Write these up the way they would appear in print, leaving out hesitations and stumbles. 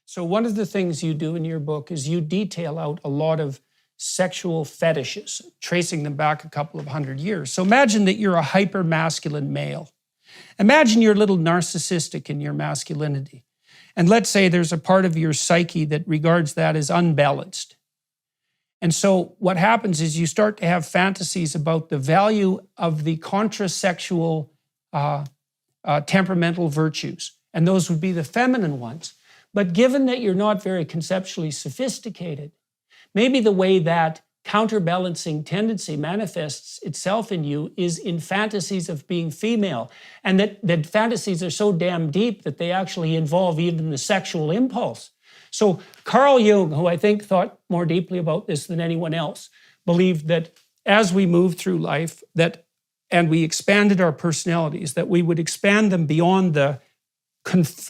So one of the things you do in your book is you detail out a lot of sexual fetishes, tracing them back a couple of hundred years. So imagine that you're a hyper-masculine male. Imagine you're a little narcissistic in your masculinity. And let's say there's a part of your psyche that regards that as unbalanced. And so what happens is you start to have fantasies about the value of the contrasexual temperamental virtues. And those would be the feminine ones. But given that you're not very conceptually sophisticated, maybe the way that counterbalancing tendency manifests itself in you is in fantasies of being female. And that fantasies are so damn deep that they actually involve even the sexual impulse. So Carl Jung, who I think thought more deeply about this than anyone else, believed that as we moved through life, and we expanded our personalities, that we would expand them beyond the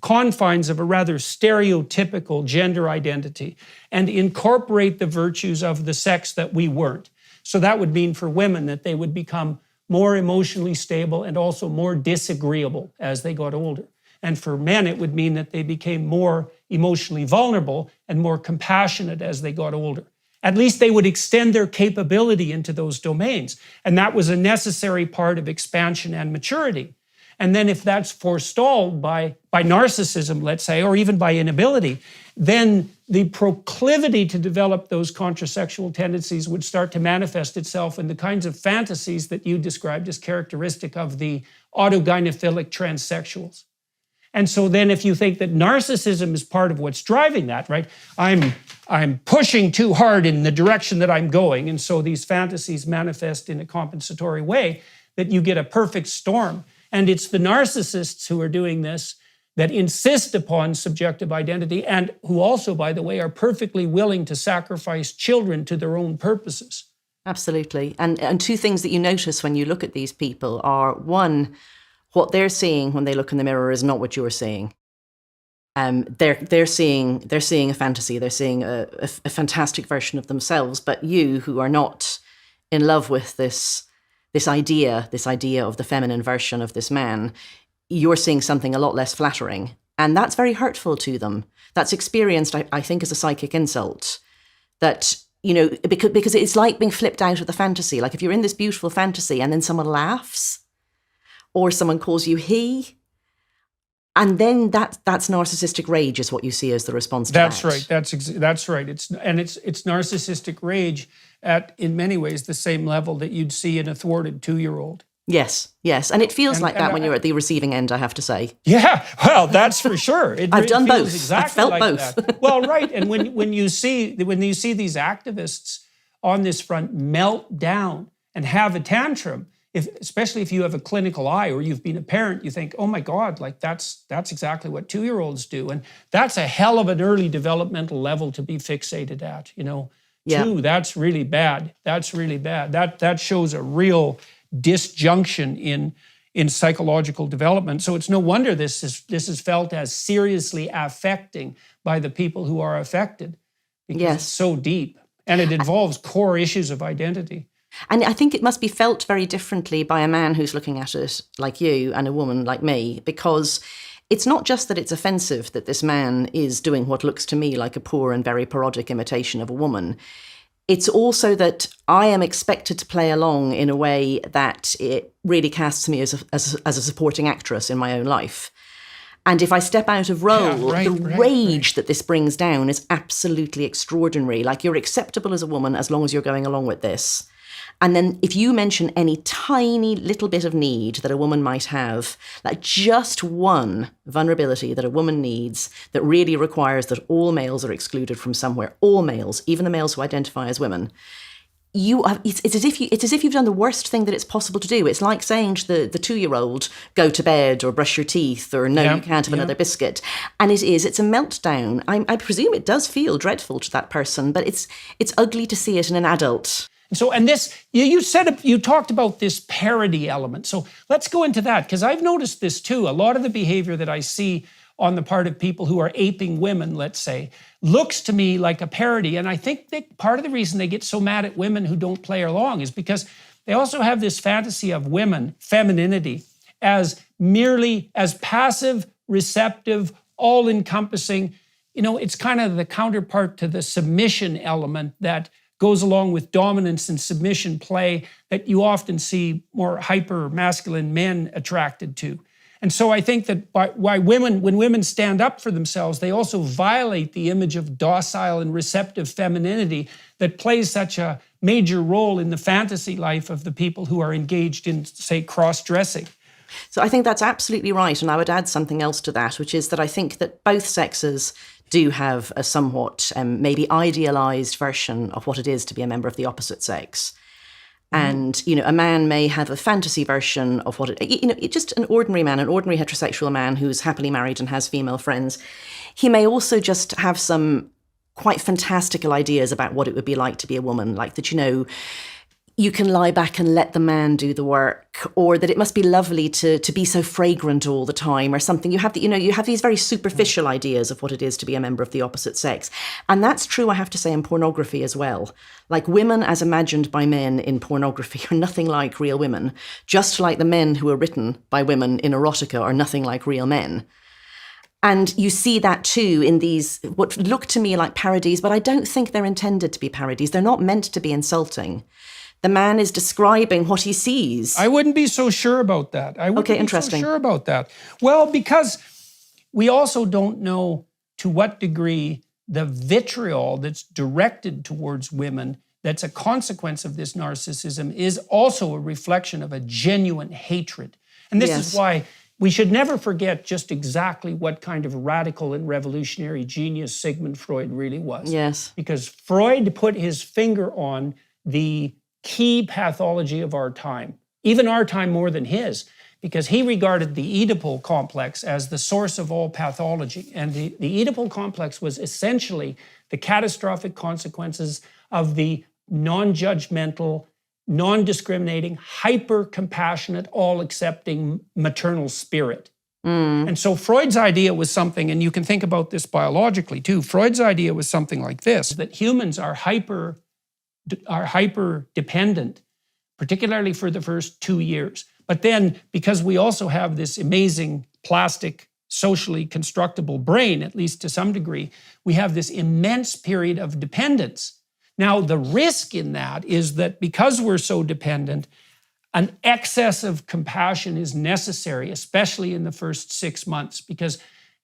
confines of a rather stereotypical gender identity and incorporate the virtues of the sex that we weren't. So that would mean for women that they would become more emotionally stable and also more disagreeable as they got older. And for men, it would mean that they became more emotionally vulnerable and more compassionate as they got older. At least they would extend their capability into those domains. And that was a necessary part of expansion and maturity. And then if that's forestalled by narcissism, let's say, or even by inability, then the proclivity to develop those contrasexual tendencies would start to manifest itself in the kinds of fantasies that you described as characteristic of the autogynephilic transsexuals. And so then if you think that narcissism is part of what's driving that, right? I'm pushing too hard in the direction that I'm going, and so these fantasies manifest in a compensatory way, that you get a perfect storm. And it's the narcissists who are doing this that insist upon subjective identity and who also, by the way, are perfectly willing to sacrifice children to their own purposes. Absolutely. And two things that you notice when you look at these people are, one, what they're seeing when they look in the mirror is not what you're seeing. They're seeing a fantasy. They're seeing a fantastic version of themselves. But you, who are not in love with this idea of the feminine version of this man, you're seeing something a lot less flattering. And that's very hurtful to them. That's experienced, I think, as a psychic insult. That, because it's like being flipped out of the fantasy. Like if you're in this beautiful fantasy and then someone laughs or someone calls you he, and then that's narcissistic rage is what you see as the response to that. That's right. That's right. It's narcissistic rage at, in many ways, the same level that you'd see in a thwarted 2-year-old. Yes. And it feels like that when you're at the receiving end, I have to say. Yeah, well, that's for sure. I've done both. Exactly, I've felt like both. That. Well, right. And when you see these activists on this front melt down and have a tantrum, especially if you have a clinical eye or you've been a parent, you think, oh my God, like that's exactly what 2-year-olds do. And that's a hell of an early developmental level to be fixated at, Yeah. 2, that's really bad. That's really bad. That shows a real disjunction in psychological development. So it's no wonder this is felt as seriously affecting by the people who are affected, because it's so deep and it involves core issues of identity. And I think it must be felt very differently by a man who's looking at it like you and a woman like me, because it's not just that it's offensive that this man is doing what looks to me like a poor and very parodic imitation of a woman. It's also that I am expected to play along in a way that it really casts me as a supporting actress in my own life. And if I step out of role, the rage that this brings down is absolutely extraordinary. Like, you're acceptable as a woman as long as you're going along with this. And then if you mention any tiny little bit of need that a woman might have, like just one vulnerability that a woman needs that really requires that all males are excluded from somewhere, all males, even the males who identify as women, it's as if you've done the worst thing that it's possible to do. It's like saying to the 2-year-old, go to bed or brush your teeth, or no, you can't have another biscuit. And it's a meltdown. I presume it does feel dreadful to that person, but it's ugly to see it in an adult. So, and this, you talked about this parody element. So let's go into that, because I've noticed this too. A lot of the behavior that I see on the part of people who are aping women, let's say, looks to me like a parody. And I think that part of the reason they get so mad at women who don't play along is because they also have this fantasy of women, femininity, as merely as passive, receptive, all-encompassing, it's kind of the counterpart to the submission element that goes along with dominance and submission play that you often see more hyper masculine men attracted to. And so I think that when women stand up for themselves, they also violate the image of docile and receptive femininity that plays such a major role in the fantasy life of the people who are engaged in, say, cross-dressing. So I think that's absolutely right. And I would add something else to that, which is that I think that both sexes do have a somewhat maybe idealized version of what it is to be a member of the opposite sex. And, a man may have a fantasy version of what just an ordinary man, an ordinary heterosexual man who's happily married and has female friends. He may also just have some quite fantastical ideas about what it would be like to be a woman, like that, you can lie back and let the man do the work, or that it must be lovely to be so fragrant all the time or something. You have you have these very superficial ideas of what it is to be a member of the opposite sex. And that's true, I have to say, in pornography as well. Like, women as imagined by men in pornography are nothing like real women, just like the men who are written by women in erotica are nothing like real men. And you see that too in these, what look to me like parodies, but I don't think they're intended to be parodies. They're not meant to be insulting. The man is describing what he sees. I wouldn't be so sure about that. I wouldn't be so sure about that. Well, because we also don't know to what degree the vitriol that's directed towards women, that's a consequence of this narcissism, is also a reflection of a genuine hatred. And this is why we should never forget just exactly what kind of radical and revolutionary genius Sigmund Freud really was. Yes. Because Freud put his finger on the key pathology of our time, even our time more than his, because he regarded the Oedipal complex as the source of all pathology. And the Oedipal complex was essentially the catastrophic consequences of the non-judgmental, non-discriminating, hyper-compassionate, all-accepting maternal spirit. And so Freud's idea was something, and you can think about this biologically too, Freud's idea was something like this, that humans are hyper-dependent, particularly for the first 2 years. But then, because we also have this amazing plastic, socially constructible brain, at least to some degree, we have this immense period of dependence. Now, the risk in that is that because we're so dependent, an excess of compassion is necessary, especially in the first 6 months, because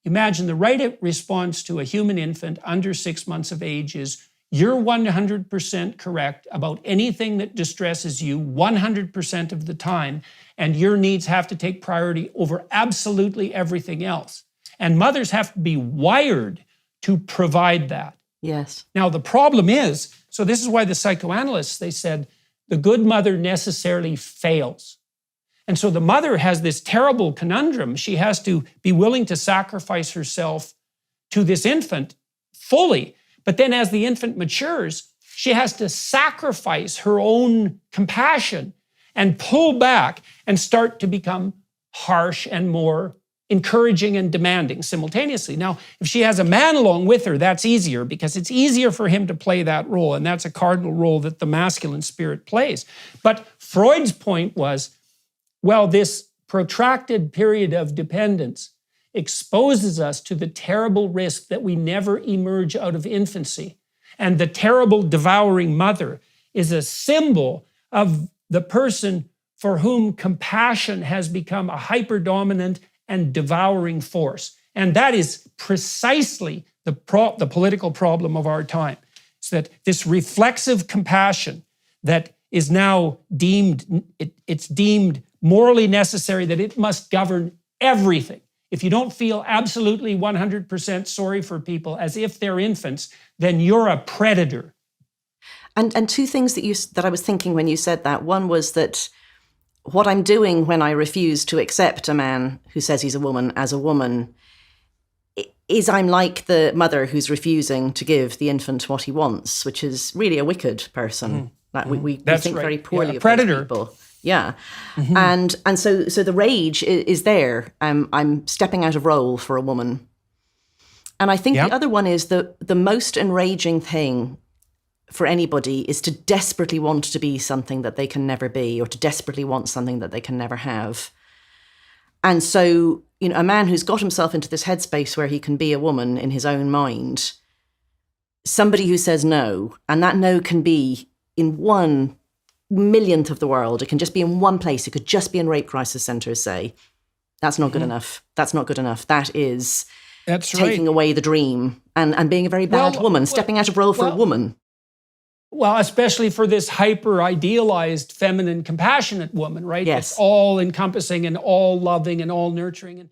imagine the right response to a human infant under 6 months of age is, you're 100% correct about anything that distresses you 100% of the time, and your needs have to take priority over absolutely everything else. And mothers have to be wired to provide that. Yes. Now, the problem is, so this is why the psychoanalysts, they said, the good mother necessarily fails. And so the mother has this terrible conundrum. She has to be willing to sacrifice herself to this infant fully. But then as the infant matures, she has to sacrifice her own compassion and pull back and start to become harsh and more encouraging and demanding simultaneously. Now, if she has a man along with her, that's easier because it's easier for him to play that role, and that's a cardinal role that the masculine spirit plays. But Freud's point was, well, this protracted period of dependence exposes us to the terrible risk that we never emerge out of infancy. And the terrible devouring mother is a symbol of the person for whom compassion has become a hyper-dominant and devouring force. And that is precisely the political problem of our time. It's that this reflexive compassion that is now it's deemed morally necessary, that it must govern everything. If you don't feel absolutely 100% sorry for people as if they're infants, then you're a predator. And two things that I was thinking when you said that. One was that what I'm doing when I refuse to accept a man who says he's a woman as a woman is I'm like the mother who's refusing to give the infant what he wants, which is really a wicked person. Like we think very poorly of predator. Those people. Yeah. And so the rage is there. I'm stepping out of role for a woman. And I think the other one is the most enraging thing for anybody is to desperately want to be something that they can never be, or to desperately want something that they can never have. And so a man who's got himself into this headspace where he can be a woman in his own mind, somebody who says no, and that no can be in 1/1,000,000th of the world. It can just be in one place. It could just be in rape crisis centres, say. That's not good enough. That's not good enough. That is taking away the dream and being a very bad woman, stepping out of role for a woman. Well, especially for this hyper-idealized, feminine, compassionate woman, right? Yes. It's all encompassing and all loving and all nurturing.